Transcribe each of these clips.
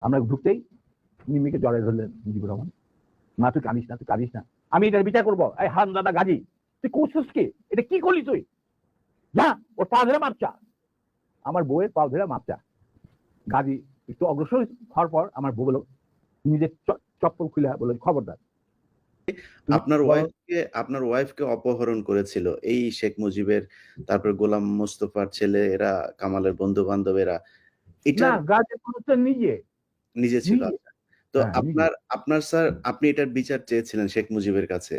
আমরা ঢুকতেই নিমিকে জড়াই ধরলেন মুজিবুর রহমান, না তুই কাঁদিস না, তুই কাঁদিস না, আমি এটার বিচার করবো। এই হারামজাদা গাজী, তুই করছিস কি? এটা কি করলি তুই? যা ওর পা ধরে মাপ চা। আমার বউয়ের পা ধরে মাপ চা। গাজী একটু অগ্রসর হওয়ার পর আমার বউ বলো, নিজের চপ্পল খুলে বলল, খবরদার। আপনার ওয়াইফকে অপহরণ করেছিল এই শেখ মুজিবের, তারপর গোলাম মোস্তফার ছেলে, এরা কামালের বন্ধু বান্ধবেরা। এটা না, গাজী পুরুষটা নিজে ছিল। তো হ্যাঁ, আপনার স্যার, আপনি এটার বিচার চেয়েছিলেন শেখ মুজিবের কাছে।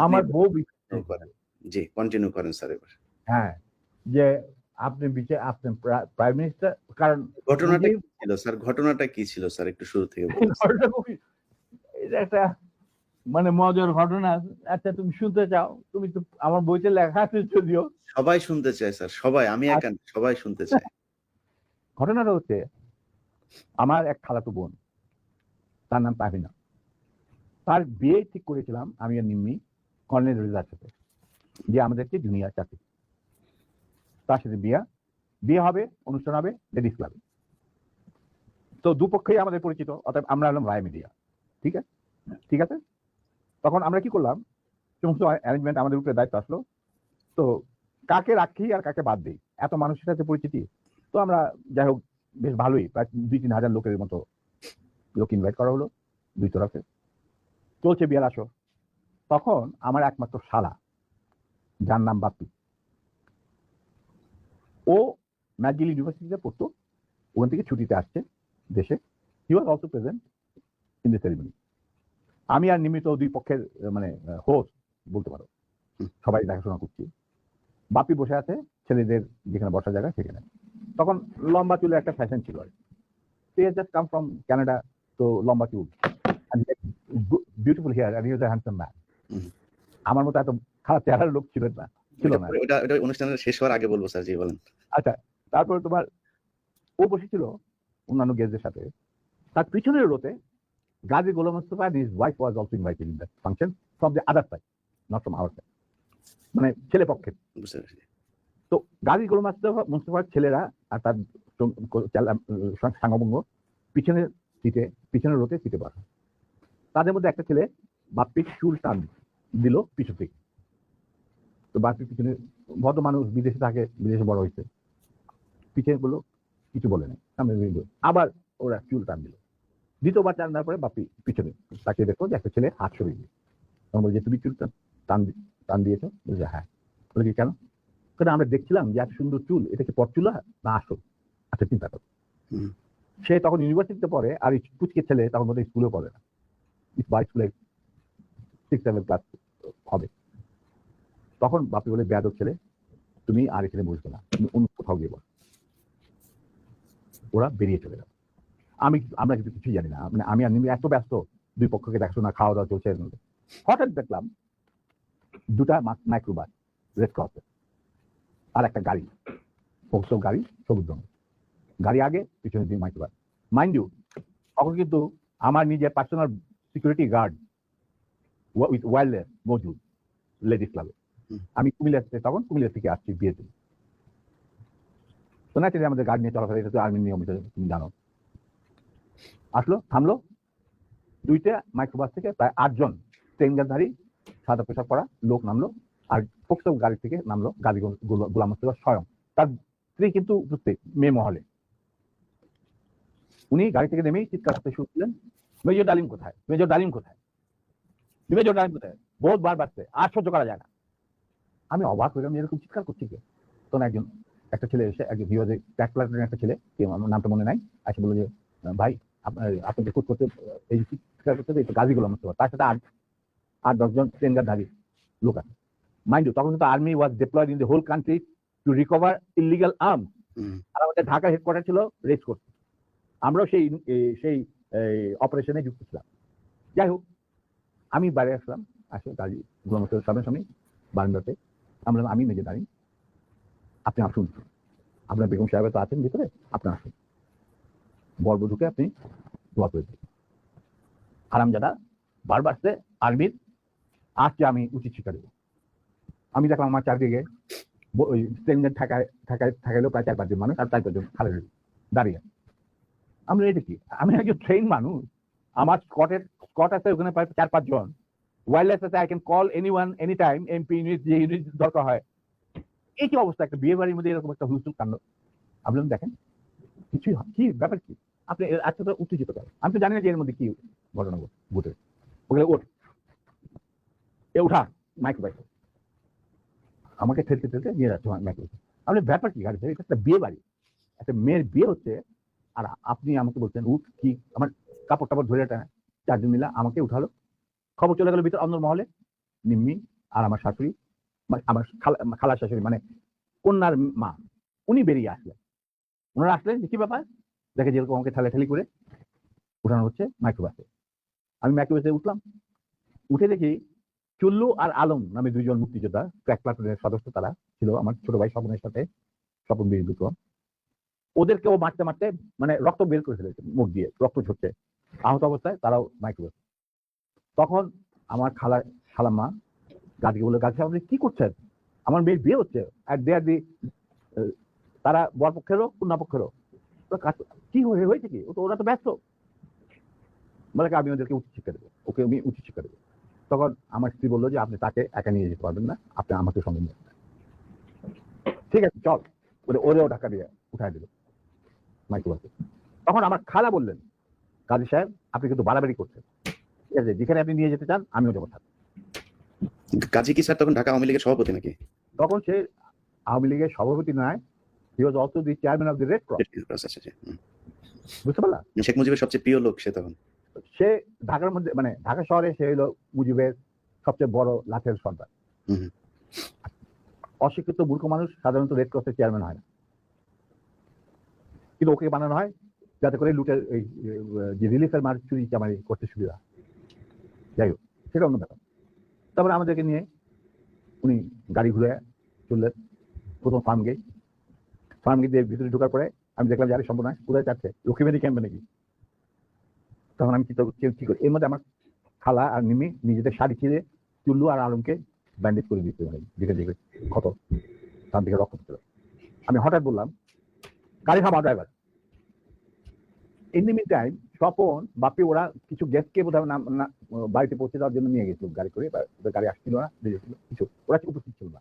আমার বউ জি, কন্টিনিউ করেন স্যার এবার। হ্যাঁ, যে আপনি প্রাইম মিনিস্টার, কারণ ঘটনাটা কি ছিল স্যার? ঘটনাটা কি ছিল স্যার, একটু শুরু থেকে বলুন। এটা একটা মানে মজার ঘটনা। আচ্ছা, তুমি শুনতে চাও? তুমি তো আমার বইতে লেখা আছে যদিও। সবাই শুনতে চায় স্যার, সবাই, আমি একা না, সবাই শুনতে চায়। ঘটনাটা হচ্ছে, আমার এক খালাতো বোন, তার নাম তাহিনা। তার বিয়ে ঠিক করেছিলাম আমি আর নিম্মি কর্নেল রেজার সাথে, যে আমাদেরকে জুনিয়র চাকরি। তার সাথে বিয়ে হবে, অনুষ্ঠান হবে লেডিস ক্লাবে। তো দুপক্ষেই আমাদের পরিচিত, অর্থাৎ আমরা হলাম রায় মিডিয়া। ঠিক আছে, ঠিক আছে। তখন আমরা কি করলাম, সমস্ত অ্যারেঞ্জমেন্ট আমাদের উপরে দায়িত্ব আসলো। তো কাকে রাখি আর কাকে বাদ দিই, এত মানুষের সাথে পরিচিতি। তো আমরা যাই হোক বেশ ভালোই, প্রায় 2-3 হাজার লোকের মতো লোক ইনভাইট করা হলো দুই তরফে। চলছে বিয়ের আসর। তখন আমার একমাত্র শালা, যার নাম বাপ্পি, ও ম্যাকগিল ইউনিভার্সিটিতে পড়তো, ওখান থেকে ছুটিতে আসছে দেশে। He was also present in the ceremony. আমি আর নিমিত দুই পক্ষের মানে হোস্ট বলতে পারো, সবাই দেখাশোনা করছি। বাপি বসে আছে ছেলেদের যেখানে বসার জায়গা সেখানে। তখন লম্বা চুলের একটা ফ্যাশন ছিল, জাস্ট কাম ফ্রম ক্যানাডা, তো লম্বা চুল, বিউটিফুল হেয়ার, হ্যান্ডসাম ম্যান। আমার মতো এত খারাপ চেহারার লোক ছিল না। এটা অনুষ্ঠানের শেষ হওয়ার আগে বলবো স্যার, জি বলেন। আচ্ছা, তারপরে তোমার ও বসেছিল অন্যান্য গেস্টদের সাথে। তার পিছনের রোতে Gazi Golam Mostafa and his wife was also invited in that function from the other side, not from our side, মানে ছেলে পক্ষের। তো গাজী গোলাম মোস্তফার ছেলেরা আর তার সাঙ্গভঙ্গ পিছনের সিটে, পিছনের রোতে সিটে বসা। তাদের মধ্যে একটা ছেলে বাপ্পির চুল টান দিল পিছু থেকে। তো বাপ্পির পিছনে, ভদ্র মানুষ, বিদেশে থাকে, বিদেশে বড় হয়েছে, পিছনে বললো, কিছু বলে নাই, সামনে আবার ওরা চুল টান দিল। দ্বিতীয়বার টান দেওয়ার পরে বাপি পিছনে তাকে দেখো যে একটা ছেলে হাত সরিয়ে দিয়ে, তখন বলছে তুমি চুল টান দিয়েছো? বলছে হ্যাঁ। বলে কি কেন? কারণ আমরা দেখছিলাম যে এত সুন্দর চুল, এটা কি পরচুলা না আসল? আচ্ছা, চিন্তা করো। সে তখন ইউনিভার্সিটিতে পড়ে, আর এই পুচকে ছেলে তখন মধ্যে স্কুলে পড়ে না, স্কুলে 6-7 ক্লাস হবে। তখন বাপি বলে, বেয়াদব ছেলে, তুমি আর এখানে বসবে না, তুমি অন্য কোথাও গিয়ে বল। ওরা বেরিয়ে চলে গেল। আমরা কিন্তু কিছুই জানি না, মানে আমি আর নিমি এত ব্যস্ত, দুই পক্ষকে দেখাশোনা, খাওয়া দাওয়া চলছে। হঠাৎ দেখলাম দুটা মাইক্রোবাস রেড ক্রসে, আর একটা গাড়ি, গাড়ি সবুজ রঙের গাড়ি, আগে পিছনে দিয়ে মাইক্রোবাস। মাইন্ড ইউ, তখন কিন্তু আমার নিজের personal security guard with wildlife মজুদ লেডিস ক্লাবে। আমি তখন কুমিল্লা থেকে আসছি বিয়েতে। তো ন্যাচারালি আমাদের গার্ড নিয়ে চলাফেরা, এটা তো আর্মির নিয়ম, তুমি জানো। আসলো, থামলো, দুইটা মাইক্রোবাস থেকে প্রায় 8 জন ট্রেনগারধারী সাদা পোশাক পরা লোক নামলো, আর ফোকসো গাড়ি থেকে নামলো গাজী গোলাম মোস্তফা স্বয়ং। তার স্ত্রী কিন্তু উপস্থিত মেয়ে মহলে। উনি গাড়ি থেকে নেমেই চিৎকার করতে শুরু করলেন, মেজর ডালিম কোথায়, মেজর ডালিম কোথায়, মেজর ডালিম কোথায়, বহুত বার বাড়ছে, আর সহ্য করা যায় না। আমি অবাক হইলাম, এরকম চিৎকার করছি কে? তখন একটা ছেলে এসে, একজন একটা ছেলে, আমার নামটা মনে নাই, এসে বললো যে ভাই, আপনি রেকর্ড করতে, এই চিৎকার করতে গাজী গোলাম মোস্তফা, তার সাথে 8-10 জন ট্রেনগারধারী লোক আছে। মাইন্ড ইউ, তখন কিন্তু army was deployed in the whole country to recover illegal arms. আর আমাদের ঢাকা হেডকোয়ার্টার ছিল রেস কোর্স, আমরাও সেই অপারেশনে যুক্ত ছিলাম। যাই হোক, আমি বাইরে আসলাম, আসে গাজী গোলাম মোস্তফার সামনাসামনি বারান্দাতে। আমি মেজে দাঁড়িয়ে, আপনি আসুন, আপনার বেগম সাহেব তো আছেন ভিতরে, আপনি আসুন, বরবধূকে আপনি দোয়া করে দিন। হারামজাদা বারবার সে আর্মির আজকে আমি উচিত শিক্ষা দেবো। আমি দেখলাম আমার চারদিকে ওই ঠাকাইলো প্রায় 4-5 জন মানুষ, আর 4-5 জন খালের দাঁড়িয়ে। আমি এটা কি, আমি একজন ট্রেন মানুষ, আমার স্কট আছে ওখানে প্রায় 4-5 জন, ওয়্যারলেস আছে, I can call anyone any time, MP unit যে ইউনিট দরকার হয়। এই কি অবস্থা, একটা বিয়ে বাড়ির মধ্যে এরকম একটা হুলস্থুল কাণ্ড। আপনি দেখেন কিছুই কি ব্যাপার কি, আপনি আজকে তো উত্তেজিত করেন, আমি তো জানি না যে এর মধ্যে কি ঘটনা ঘটে। ওগুলো ওঠ, এ উঠা মাইক্রোবাইক, আমাকে ঠেলতে ঠেলতে নিয়ে যাচ্ছে মাইক্রোবাইক। আপনি ব্যাপার কি গাড়িতে, এটা একটা বিয়ে বাড়ি, একটা মেয়ের বিয়ে হচ্ছে, আর আপনি আমাকে বলছেন উঠ কি, আমার কাপড় টাপড় ধরে টানে 4 জন মিলা আমাকে উঠালো। খবর চলে গেল ভিতর অন্য মহলে, নিম্মি আর আমার শাশুড়ি, আমার খালা শাশুড়ি মানে কন্যার মা, উনি বেরিয়ে আসলেন। ওনারা আসলেন যে কি ব্যাপার, দেখে যেরকম আমাকে ঠেলাঠেলি করে উঠানো হচ্ছে মাইক্রোবাসে। আমি মাইক্রোবাসে উঠলাম, উঠে দেখি চুল্লু আর আলম নামে 2 জন মুক্তিযোদ্ধা, ক্র্যাক প্লাটুনের সদস্য, তারা ছিল আমার ছোট ভাই স্বপনের সাথে, স্বপন বীর বিক্রম। ওদেরকেও মারতে মারতে মানে রক্ত বের করে ফেলেছে, মুখ দিয়ে রক্ত ঝরছে, আহত অবস্থায় তারাও মাইক্রোবাস। তখন আমার খালাম্মা গাছকে বলে, গাছ আপনি কি করছেন, আমার মেয়ের বিয়ে হচ্ছে, আর দে আর দি, তারা বর পক্ষেরও কন্যা পক্ষেরও, কি হয়েছে কি, ওরা তো ব্যস্ত, বলে আমি ওদেরকে উচিত শিক্ষা দেবো, ওকে আমি উচিত শিক্ষা দেবো। তখন আমার স্ত্রী বললো যে আপনি তাকে একা নিয়ে যেতে পারবেন না, আপনি আমাকে সঙ্গে নিয়ে আসবেন। ঠিক আছে চল, ওরেও ঢাকা দিয়ে উঠাই দিল মাইক্রোবাসে। তখন আমার খালা বললেন, কাজী সাহেব আপনি কিন্তু বাড়াবাড়ি করছেন, ঠিক আছে যেখানে আপনি নিয়ে যেতে চান আমিও যাবো সাথে। কাজী কি স্যার তখন ঢাকা আওয়ামী লীগের সভাপতি নাকি? তখন সে আওয়ামী লীগের সভাপতি নয়, he was also the chairman of the Red Cross. বুঝতে পারলাম, শেখ মুজিবের সবচেয়ে প্রিয় লোক সে তখন। সে ঢাকার মধ্যে মানে ঢাকা শহরে সে হলো মুজিবের সবচেয়ে বড় লাঠের সর্দার। অশিক্ষিত মূর্খ মানুষ সাধারণত রেড ক্রসের চেয়ারম্যান হয় না, কিন্তু ওকে বানানো হয় যাতে করে লুটের যে রিলিফের মার চুরি চামারি করতে সুবিধা। যাই হোক সেটা অন্য ব্যাপার। তারপরে আমাদেরকে নিয়ে উনি গাড়ি ঘুরে চললেন প্রথম ফার্ম গেট দিয়ে ভিতরে ঢোকার পরে আমি দেখলাম যে আরে সম্পূর্ণ কোথায় যাচ্ছে, লক্ষ্মীবাড়ি ক্যাম্পে নাকি। তখন আমি কি করি, এর মধ্যে আমার খালা আর নিমি নিজেদের শাড়ি ছিঁড়ে চুল্লু আর আলমকে ব্যান্ডেজ করে দিতে, মানে দিকে দিকে ক্ষত, তার দিকে রক্ত ছিল। আমি হঠাৎ বললাম গাড়ি থামা driver. In the mean time Swapan Bapi ওরা কিছু গেস্টকে বোধহয় বাড়িতে পৌঁছে দেওয়ার জন্য নিয়ে গেছিল গাড়ি করে, ওদের গাড়ি আসছিল না, কিছু ওরা উপস্থিত ছিল না।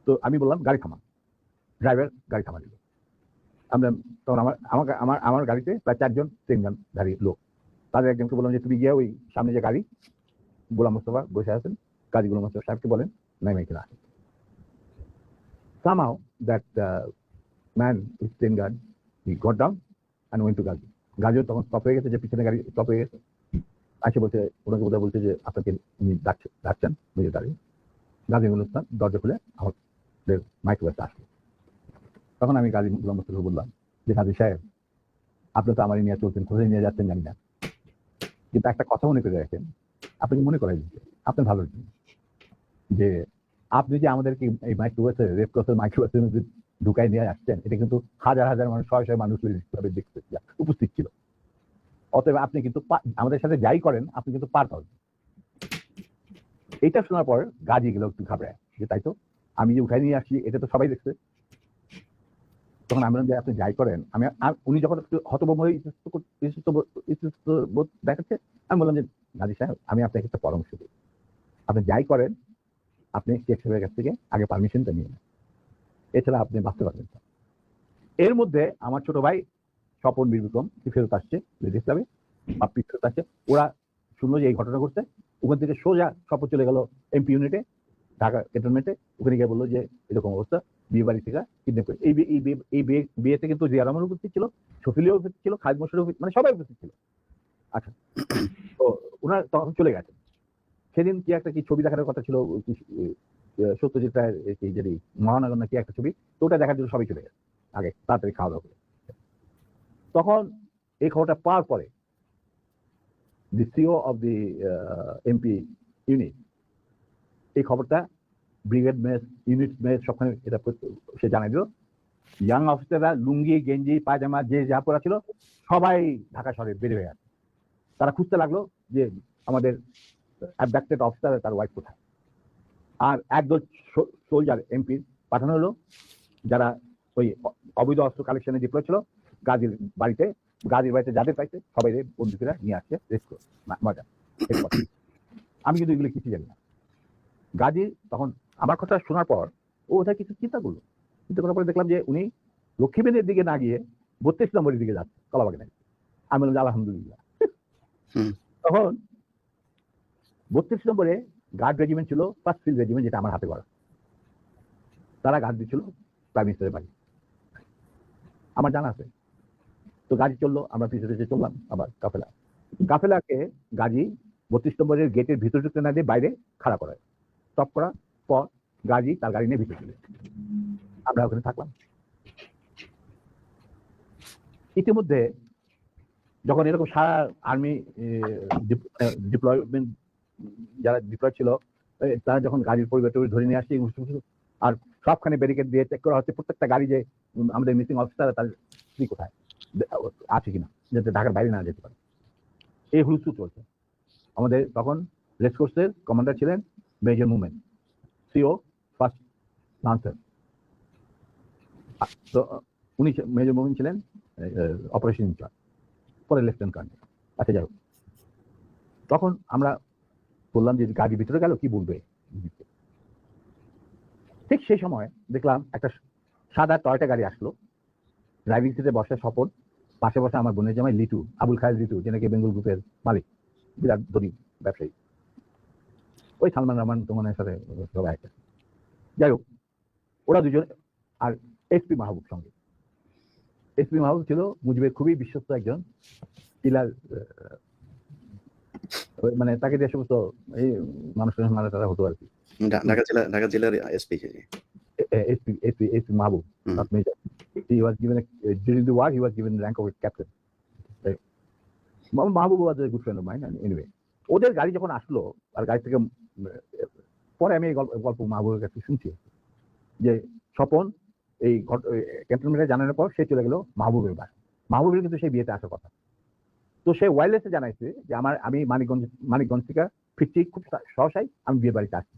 তো আমি বললাম গাড়ি থামা, ড্রাইভার গাড়ি থামা দিল। আমরা তখন আমার গাড়িতে প্রায় 4 জন 3 জন গাড়ি লোক, তাদের একজনকে বললাম যে তুমি গিয়ে ওই সামনে যে গাড়ি গোলাম মোস্তফা বসে আছেন, কাজী গোলাম মোস্তফা সাহেবকে বলেন নাই এখানে আসেন। Somehow that man with 10 gun, he got down and went to Gazi. গাজিও তখন স্টপ হয়ে গেছে, যে পিছনে গাড়ি স্টপ হয়ে গেছে, আসে বলছে ওনাকে বোধহয় বলছে যে আপনাকে উনি ডাকছেন মেজর দাঁড়িয়ে। গাজী গুলস্তান দরজা খুলে আমাদের মাইক্রোবাসে আসলো। তখন আমি গাজী গোলাম মোস্তফাকে বললাম যে গাজী সাহেব আপনি তো আমার নিয়ে চলছেন, কোথায় নিয়ে যাচ্ছেন জানি না, কিন্তু একটা কথা মনে করে রাখেন, আপনাকে মনে করাই দিচ্ছে আপনার ভালোর জন্য, যে আপনি যে আমাদেরকে এই মাইক্রোবাসে রেড ক্রসের মাইক্রোবাসের মধ্যে ঢুকাই নিয়ে আসছেন, এটা কিন্তু হাজার হাজার মানুষ, শয়ে শয়ে মানুষ দেখতে উপস্থিত ছিল। অতএব আপনি কিন্তু আমাদের সাথে যাই করেন আপনি কিন্তু পার পাবেন। এটা শোনার পর গাজী গেল একটু ঘাবড়ায়, যে তাই তো আমি যে উঠাই নিয়ে আসছি এটা তো সবাই দেখছে। তখন আমি বললাম যে আপনি যাই করেন, উনি যখন একটু হতভম্ব হয়ে দেখাচ্ছে, আমি বললাম যে গাজী সাহেব আমি আপনাকে একটা পরামর্শ দিই, আপনি যাই করেন আপনি শেখ সাহেবের কাছ থেকে আগে পারমিশনটা নিয়ে নেন, এছাড়া আপনি বাঁচতে পারবেন না। এর মধ্যে আমার ছোট ভাই স্বপন বীর বিক্রম ফেরত আসছে লেডিস ক্লাবে, বাপ্পি ফেরত আসছে, ওরা শুনলো যে এই ঘটনা ঘটছে, ওখান থেকে সোজা স্বপন চলে গেল এমপি ইউনিটে ঢাকা ক্যান্টনমেন্টে, ওখানে গিয়ে বললো যে এরকম অবস্থা, বিয়ে বাড়ি থেকে কিডন্যাপ করে। এই বিয়েতে কিন্তু জিয়া রহমান উপস্থিত ছিল, শফিলিও উপস্থিত ছিল, খালিদ মোশাররফ, মানে সবাই উপস্থিত ছিল। আচ্ছা, তো ওনারা তখন চলে গেছে। সেদিন কি একটা কি ছবি দেখার কথা ছিল, সত্যজিৎ রায়ের যদি মহানগর না কি একটা ছবি, তো ওটা দেখার জন্য সবাই চলে গেছে আগে তাড়াতাড়ি খাওয়া দাওয়া করে। তখন এই খবরটা পাওয়ার পরে the CO of the MP unit এই খবরটা ব্রিগেড মেস, ইউনিট মেস সবখানে এটা সে জানাই দিল। ইয়াং অফিসাররা লুঙ্গি গেঞ্জি পায়জামা যে যা পরা ছিল সবাই ঢাকা শহরে বের হয়ে আসে। তারা খুঁজতে লাগলো যে আমাদের অ্যাবডাক্টেড অফিসার তার ওয়াইফ কোথায়। আর একদল সোলজার এমপি পাঠানো হলো, যারা ওই অবৈধ অস্ত্র কালেকশনে ডিপ্লয় ছিল, গাজীর বাড়িতে যাদের পাইছে সবাই বন্ধুকেরা নিয়ে আসছে রেস্ট করে মজা। আমি কিন্তু এগুলো কিছু জানি না। গাজী তখন আমার কথা শোনার পর ও ওটা কিছু চিন্তা করার পরে দেখলাম যে উনি লক্ষ্মীবেনের দিকে না গিয়ে 32 নম্বরের দিকে যাচ্ছে কলাবাগানে। আমি বললাম আলহামদুলিল্লাহ। তখন 32 নম্বরে গার্ড রেজিমেন্ট ছিল, ফার্স্ট ফিল্ড রেজিমেন্ট, যেটা আমার হাতে করা। তারা গার্ড দিচ্ছিল প্রাইম মিনিস্টারের বাড়ি, আমার জানা আছে। তো গাড়ি চললো, আমরা পিছিয়ে চললাম আবার কাফেলাকে গাজী 32 নম্বরের গেটের ভিতরে ঢুকতে না দিয়ে বাইরে খাড়া করায়, স্টপ করার পর গাজী তার গাড়ি নিয়ে ভিতরে চলে, আমরা ওখানে থাকলাম। ইতিমধ্যে যখন এরকম সারা আর্মি ডিপ্লয়মেন্ট যারা ডিপ্লয় ছিল তারা যখন গাড়ির পরিবার ধরে নিয়ে আসছে আর সবখানে ব্যারিকেড দিয়ে চেক করা হচ্ছে প্রত্যেকটা গাড়ি যে আমাদের মিসিং অফিসার তার স্ত্রী কোথায় আছে কিনা, যাতে ঢাকার বাইরে না যেতে পারে। এই হুলস্থুল চলছে। আমাদের তখন রেস কোর্সের কমান্ডার ছিলেন major movement, CO first lancer. তো উনি মেজর মুভমেন্ট ছিলেন অপারেশন ইনচার্জ, পরে লেফটেন্যান্ট কর্নেল। আচ্ছা যাই হোক, তখন আমরা বললাম যে গাড়ির ভিতরে গেল কি বলবে। ঠিক সেই সময় দেখলাম একটা সাদা টয়টা গাড়ি আসলো, ড্রাইভিং সিটে বসে স্বপন, পাশে বসে আমার বোনের জামাই লিটু, আবুল খায়ের লিটু, যে নাকি বেঙ্গল গ্রুপের মালিক, বিরাট ধনী ব্যবসায়ী, ওই সালমান রহমান তোমার সাথে সবাই একটা। যাই হোক, ওরা দুজন আর এসপি মাহবুব সঙ্গে। এসপি মাহবুব ছিল মুজিবের খুবই বিশ্বস্ত একজন পিলার, মানে তাকে যে সমস্ত এই মানুষের মারা তারা হতো আর কি। ঢাকা জেলার SP SP Mahbub, not major. He was given during the war he was given the rank of captain. Mahbub was a good friend of mine. Anyway, ওদের গাড়ি যখন আসলো আর গাড়ি থেকে পরে আমি এই গল্প মাহবুবের কাছে শুনছি যে স্বপন এই ক্যান্টনমেন্টে জানানোর পর সে চলে গেল মাহবুবের বাড়ি। মাহবুবের কিন্তু সেই বিয়েতে আসার কথা। তো সে ওয়্যারলেসে জানাইছে যে আমি মানিকগঞ্জ থেকে ফিরছি খুব সহসাই, আমি বিয়ে বাড়িতে আসছি,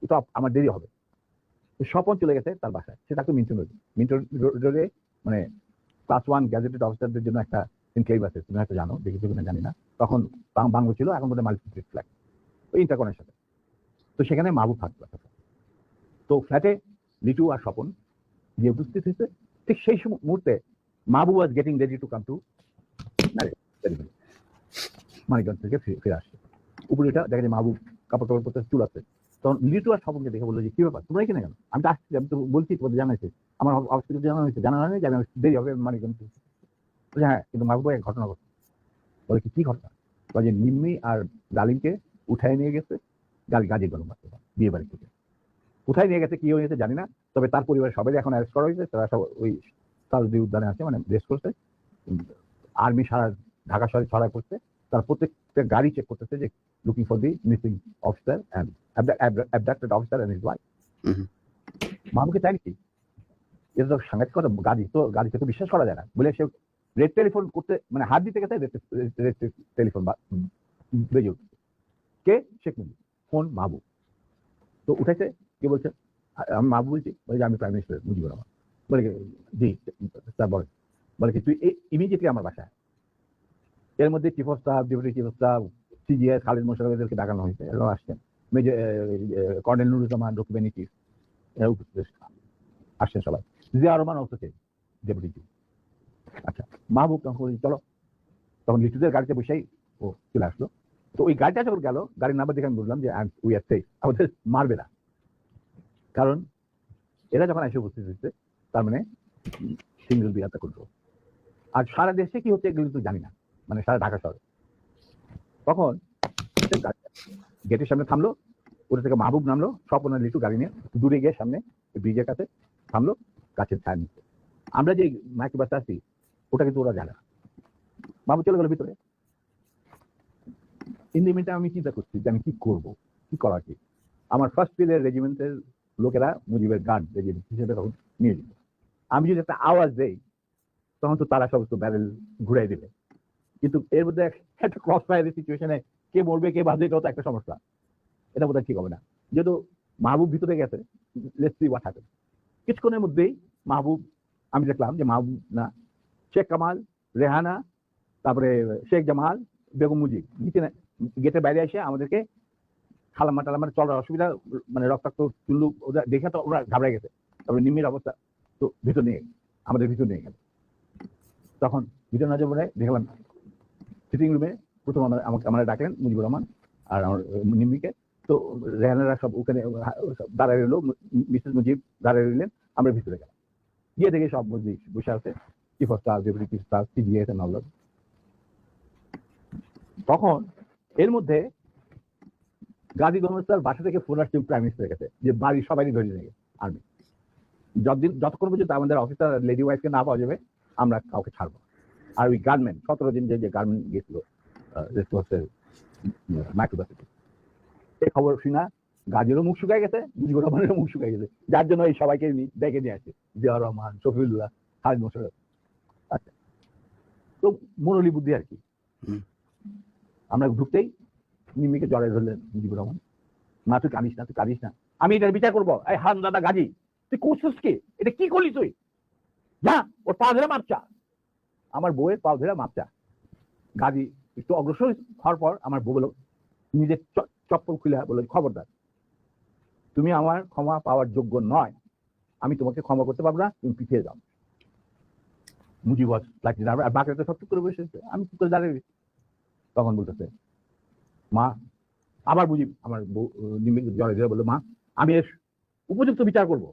তো আমার দেরি হবে। স্বপন চলে গেছে তার বাসায়। সে থাকতো মিন্টন রোডে, মানে ক্লাস 1 গ্যাজেটেড অফিসারদের জন্য একটা এনক্লেভ আছে, তুমি হয়তো জানো, দেখেছো কিনা জানি না। তখন বাংলো ছিল, এখন বোধহয় মাল্টিপ্লেক্স ফ্ল্যাট ওই ইন্টারকনের সাথে। তো সেখানে মাহবুব থাকতো। তো ফ্ল্যাটে লিটু আর স্বপন গিয়ে উপস্থিত হয়েছে। ঠিক সেই মুহূর্তে Mahbub was getting ready to come to Manikganj থেকে ফিরে আসছে। উপরে এটা দেখা যায় মাহবুব কাপড় টাপড় পরতে, চুল আছে। তখন লিটু আর স্বপনকে দেখে বললো যে কি ব্যাপার, তোমরা এখানে কেন? আমি তো আসছি, আমি তো বলছি তোমাদের জানাইছে, আমার অফিস জানা হয়নি যে আমি দেরি হবে মানিকগঞ্জ। হ্যাঁ, কিন্তু মাহবুব এক ঘটনা ঘটছে। বলে কি ঘটনা? বলে যে নিম্মি আর ডালিমকে উঠায় নিয়ে গেছে গাজী গরম বিয়ে বাড়ি থেকে। কোথায় নিয়ে গেছে, কি হয়েছে জানি না, তবে তার পরিবারের সবাই এখন অ্যারেস্ট করা হয়েছে। তারা সব ওই সারদি উদ্যানে আছে, মানে রেস্ট করছে। আর্মি সারা ঢাকা শহরে ছড়ায় পড়ছে। তার প্রত্যেকটা গাড়ি চেক করতেছে যে looking for the missing officer and abducted officer and his wife. মাহবুবকে চাই কি, এটা তো সাংঘাতিক কথা। গাড়িতে তো বিশ্বাস করা যায় না বলে সে রেড টেলিফোন করতে, মানে হাত দিতে গেছে রেড টেলিফোন বেজে উঠছে। কে? শেখ মুজিব। ফোন মাহবুব। তো উঠেছে, কে বলছে? আমি মাহবুব বলছি, বলে যে আমি প্রাইম মিনিস্টার মুজিবুর রহমান। বলে জি স্যার বলে, বলে কি তুই ইমিডিয়েটলি আমার বাসায়। এর মধ্যে chief of staff, deputy chief of staff, CGS, Khalid মোশাররফদেরকে ডাকানো হয়েছে, এরাও আসছেন। কর্নেল নুরুজ্জামান, রকিবানী চিফ, আসছেন সবাই। Zia Rahman also change, deputy chief. আচ্ছা, মাহবুব তখন চলো, তখন লিটুদের গাড়িতে বসেই ও চলে আসলো। তো ওই গাড়িটা যখন গেল, গাড়ির নাম্বার দেখে আমি বললাম যে উই আর সেফ, আমাদের মারবে না। কারণ এরা যখন এসে উপস্থিত হচ্ছে, তার মানে সিঙ্গেল বিয়ারটা করবো। আর সারা দেশে কি হচ্ছে এগুলো তো জানি না, মানে সারা ঢাকা শহরে। তখন গেটের সামনে থামলো, ওটা থেকে মাহবুব নামলো, স্বপন লিটু গাড়ি নিয়ে দূরে গিয়ে সামনে ব্রিজের কাছে থামলো, গাছের ছায়া নিচ্ছে। আমরা যে মাইকে বাসে আসছি ওটা কিন্তু ওরা জানে না। মাহবুব চলে গেল ভিতরে। ইন্ডিমিনটা আমি চিন্তা করছি যে আমি কি করবো, কি করা কি। আমার ফার্স্ট ফিল্ডের রেজিমেন্টের লোকেরা মুজিবের গার্ড রেজিমেন্ট হিসেবে তখন নিয়ে যেত। আমি যদি একটা আওয়াজ দেই তখন তো তারা সমস্ত ব্যারেল ঘুরাই দেবে। কিন্তু এর মধ্যে একটা ক্রস ফায়ারের সিচুয়েশনে কে মরবে কে বাঁচবে, এটাও তো একটা সমস্যা। এটা বোধহয় ঠিক হবে না। যেহেতু মাহবুব ভিতরে গেছে, লেটস সি হোয়াট হ্যাপেন। কিছুক্ষণের মধ্যেই মাহবুব, আমি দেখলাম যে মাহবুব না, শেখ কামাল, রেহানা, তারপরে শেখ জামাল, বেগম মুজিব নিচে গেটের বাইরে এসে আমাদেরকে খালাম্মা টালাম্মা চলার অসুবিধা, মানে রক্তাক্ত চুল্লু ওদের দেখে তো ওরা ঘাবড়ে গেছে। তারপরে নিম্মির অবস্থা তো ভিতর নিয়ে আমাদের ভিতর নিয়ে গেল। তখন ভিতর না যাবো দেখলাম সিটিং রুমে প্রথম আমাকে ডাকলেন মুজিবুর রহমান আর আমার নিম্মিকে। তো রেহানারা সব ওখানে দাঁড়ায় রইলো, মিসেস মুজিব দাঁড়ায় রইলেন, আমরা ভিতরে গেলাম। গিয়ে দেখে সব বসে আছে, chief of staff, deputy chief staff, CGS and all. তখন এর মধ্যে গাজী গণহত্যার বাসা থেকে ফোন আসছে প্রাইম মিনিস্টারের কাছে যে বাড়ির সবাই ধরে নিয়ে আর্মি, যতক্ষণ পর্যন্ত আমাদের অফিসার লেডি ওয়াইফকে না পাওয়া যাবে আমরা কাউকে ছাড়বো। আর ওই গার্মেন্ট 17 দিন যে গার্মেন্ট গেছিল মাইক্রোবাসিটি, এই খবর শুনা গাজীরও মুখ শুকায় গেছে, মুজিবুর রহমানেরও মুখ শুকায় গেছে, যার জন্য এই সবাইকে ডেকে নিয়ে আসছে, জিয়া রহমান, শফিউল্লাহ, খালিদ মোশাররফ। আচ্ছা, তো মুরলী বুদ্ধি আর কি। আমরা ঢুকতেই নিম্মিকে জড়াই ধরলেন মুজিবুর রহমান, না তুই কাঁদিস না, তুই কাঁদিস না, আমি এটার বিচার করবো। এই হান দাদা গাজী, তুই করছিস কি? এটা কি করলি তুই? যা ওর পা ধরে মাপচা, আমার বউয়ের পা ধরে মাপচা। গাজী একটু অগ্রসর হওয়ার পর আমার বউ বলল, নিজের চপ্পল খুলে বলল, খবরদার, তুমি আমার ক্ষমা পাওয়ার যোগ্য নয়, আমি তোমাকে ক্ষমা করতে পারবো না, তুমি পিছিয়ে যাও। মুজিব লাগছে আর বাকিটা সব চুপ করে বসেছে, আমি চুপ করে দাঁড়িয়ে। তখন বলতেছে, মা, আবার মুজিব আমার বউ জড়ে ধরে বললো, মা আমি এর উপযুক্ত বিচার করবো,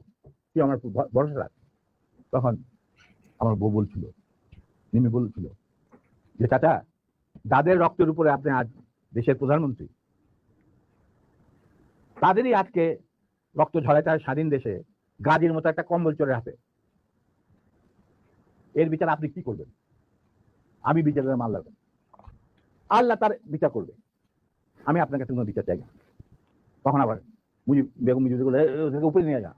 কি আমার ভরসা রাখ। তখন আমার বউ বলছিল, নিমি বলছিল যে চাচা, যাদের রক্তের উপরে আপনি আজ দেশের প্রধানমন্ত্রী, তাদেরই আজকে রক্ত ঝরায় তার স্বাধীন দেশে গাজীর মতো একটা কম্বল চোরের হাতে। এর বিচার আপনি কি করবেন? আমি বিচারের মাল লাগবেন, আল্লাহ তার বিচার করবে, আমি আপনার কাছে কোনো বিচার চাই না। তখন আবার মুজিব বেগম মুজিব উপরে নিয়ে যা,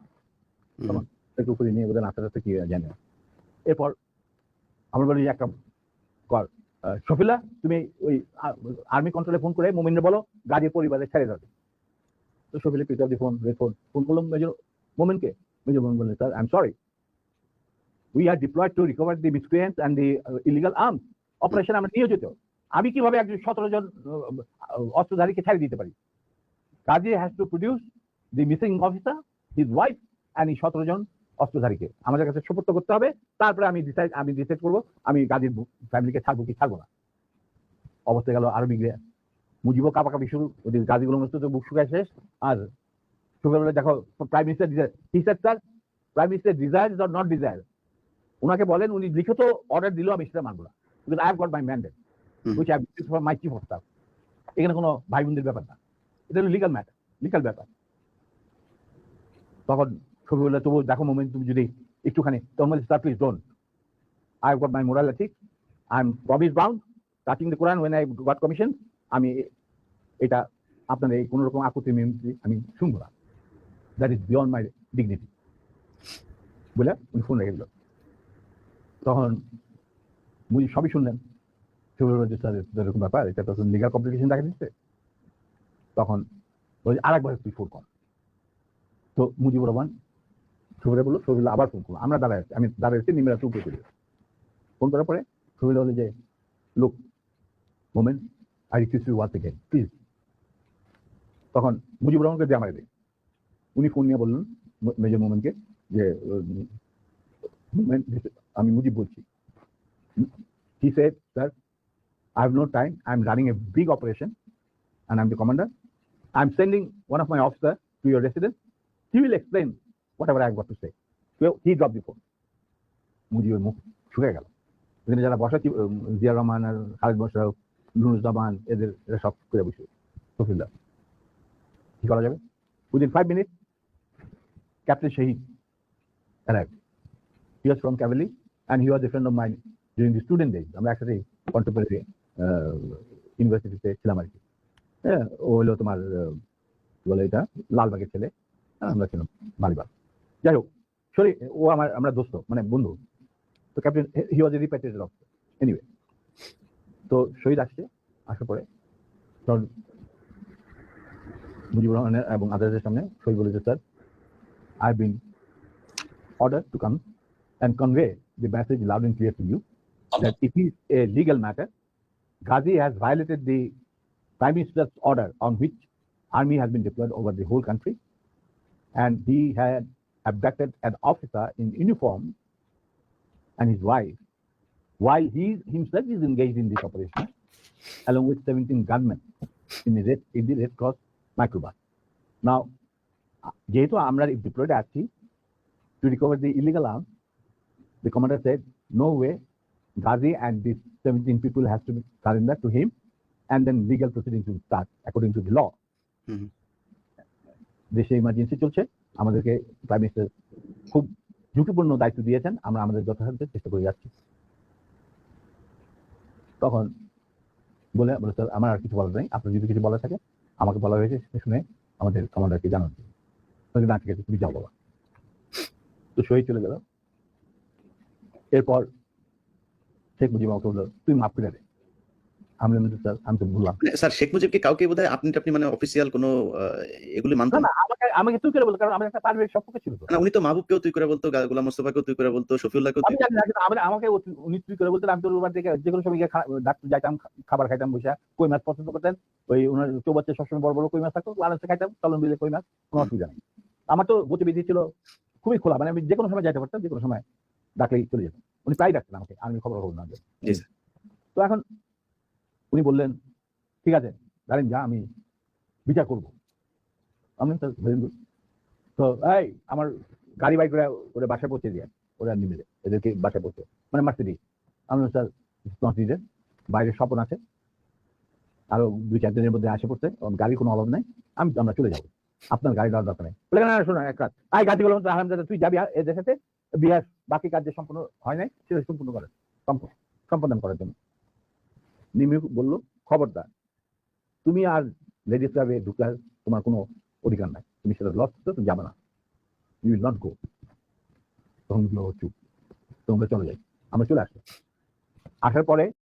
তখন একটু উপরে নিয়ে বোধ আস্তে আস্তে কি জানে। এরপর আমরা বলি একটা কর, শফিলা তুমি ওই আর্মি কন্ট্রোলে ফোন করে মোমিনরে বলো গাজীর পরিবারে ছেড়ে যাবে। তো শফিলা পিক আপ দি ফোন, ফোন করলাম মেজর মোমেনকে। মেজর মোমেন বললেন, sir I am sorry, we are diploid to recover the miscreants and the illegal arms operation আমরা নিয়োজিত। আমি কিভাবে একজন 17 জন অস্ত্রধারীকে ছেড়ে দিতে পারি? Gazi has to produce the missing officer, his wife and এই 17 জন অস্ত্রধারীকে আমাদের কাছে সুপর্দ করতে হবে, তারপরে আমি ডিসাইড করবো আমি গাজীর ফ্যামিলিকে ছাড়বো কি ছাড়বো না। অবস্থা গেল আরো বিগড়ে, মুজিবও কাপাকাপি শুরু, ওদের গাজীগুলো মতো তো বুক শুকায় শেষ। আর সকালবেলা দেখো prime minister sir, prime minister desires or not desire, ওনাকে বলেন উনি লিখিত অর্ডার দিল আমি সেটা মানবো না, because I have got my mandate which I have for my chief of staff. এখানে কোনো ভাই বোনদের ব্যাপার না, এটা হলো লিগাল ম্যাটার, লিগাল ব্যাপার। তখন সকালবেলা তবু দেখো মোমেন্ট, তুমি যদি একটুখানি তখন sir please don't, I have got my moral ethics, I am promise bound touching the Quran when I got commission, আমি এটা আপনাদের এই কোনো রকম আপত্তি আমি শুনবো না, that is beyond my dignity বলে উনি ফোন রেখে দিল। তখন মুজিব সবই শুনলেন, এরকম ব্যাপার, এটা তো লিগাল কমপ্লিকেশন দেখা দিচ্ছে। তখন বলছি আরেকবার তুই ফোন কর। তো মুজিবুর রহমান শফিরা বললো, শফিলা আবার ফোন করলো, আমরা দাঁড়ায় আছি, আমি দাঁড়ায় আছি, নিমেরা চুপ করে ফোন করার পরে শফিলা বলে যে look moment, I request you once again please. তখন মুজিবুর রহমানকে দিয়ে আমায় দেয়, উনি ফোন নিয়ে বললেন মেজর মোমেনকে যে আমি মুজিব বলছি। He said, sir, I have no time, I am running a big operation and I am the commander, I am sending one of my officers to your residence, he will explain whatever I have got to say. So he dropped the phone. মুজিবের মুখ শুকিয়ে গেল, এখানে যারা বসা জিয়া রহমান আর খালিদ মোশাররফ, নুরুজ্জামান, এরা সব করে বসে শফিউল্লাহ, কি করা যাবে? Within 5 minutes, Captain Shahid arrived. He was from cavalry and he was a friend of mine during the student days. আমরা একসাথে কন্টেম্পোরারি ইউনিভার্সিটিতে ছিলাম আর কি। হ্যাঁ, ও হলো তোমার বলে এটা লালবাগের ছেলে, আমরা ছিলাম মালিবাগ। যাই হোক, সরি, ও আমরা দোস্ত মানে বন্ধু। তো captain he was a repatriated officer. Anyway, তো শহীদ আসছে, আসার পরে তখন মুজিবুর রহমানের এবং আদালতের সামনে শহীদ বলেছে, sir I've been ordered to come and convey the message loud and clear to you that it is a legal matter. Ghazi has violated the Prime Minister's order on which army has been deployed over the whole country, and he had abducted an officer in uniform and his wife while he himself is engaged in this operation along with 17 gunmen in the Red Cross microbus. Now, যেহেতু আমরা deployed আছি to recover the illegal arms, the commander said, no way, Ghazi and these 17 people has to be surrendered to him, and then legal proceedings will start according to the law. দেশে emergency চলছে, আমাদেরকে prime minister খুব ঝুঁকিপূর্ণ দায়িত্ব দিয়েছেন, আমরা আমাদের যথাসাধ্য চেষ্টা করে যাচ্ছি। তখন বলে স্যার আমার আর কিছু বলার নেই, আপনার যদি কিছু বলার থাকে আমাকে বলা হয়েছে শুনে আমাদের কমান্ডারকে জানান। না ঠিক আছে, তুমি যাও বাবা। তো শহীদ চলে গেল। এরপর শেখ মুজিব আমাকে বললো তুই মাফ করে দে। আমি স্যার আমি তো বললাম স্যার শেখ মুজিবকে কাউকে বোধহয় আপনি মানে অফিসিয়াল কোনো এগুলি মানতেন না, আমাকে তুই করে বলতো, কারণ আমার একটা পারিবারিক সম্পর্ক ছিল। না, উনি তো মাহবুবকেও তুই করে বলতো, গোলাম মোস্তফাকেও তুই করে বলতো, শফিউল্লাহকেও আমি জানি না, কিন্তু আমাকে উনি তুই করে বলতেন। আমি তো ওর থেকে যে কোনো সময় গিয়ে ডাক্তার যাইতাম, খাবার খাইতাম বসে। কই মাছ পছন্দ করতেন, ওই ওনার চৌবাচ্চা সবসময় বড় বড় কই মাছ থাকতো, আরামসে খাইতাম, চলন দিলে কই মাছ, কোনো অসুবিধা নেই। আমার তো গতিবিধি ছিল খুবই খোলা, মানে আমি যে কোনো সময় যাইতে পারতাম, যে কোনো সময় ডাকলেই চলে যেতাম। উনি প্রায় ডাকতেন আমাকে, আমি খবর না। তো এখন উনি বললেন ঠিক আছে দাঁড়েন যা, আমি বিচার করবো। আমি তো এই আমার গাড়ি বাইক করে ওরা বাসায় পৌঁছে দিয়ে ওরা নিবে এদেরকে বাসায় পৌঁছে মানে মারতে দিই। আমি স্যার বাইরে স্বপন আছে, আরো 2-4 দিনের মধ্যে আসে পড়ছে, গাড়ির কোনো অভাব নাই, আমরা চলে যাবো, আপনার গাড়ি দেওয়ার দরকার নেই। বলে না শোনো এক কাজ, আই গাড়ি বললাম আলহামদুলিল্লাহ তুই যাবি এদের সাথে বিহার, বাকি কাজ যে সম্পূর্ণ হয় নাই সেটা সম্পূর্ণ করে সম্পাদন করার জন্য। নিমি বললো খবরদার তুমি আর লেডিস ক্লাবে ঢুকার তোমার কোনো অধিকার নাই, তুমি সেটা লস করতে তুমি যাবে না, ইউ উইল নট গো। তখন চুপ, তোমরা চলে যাই। আমরা চলে আসলাম। আসার পরে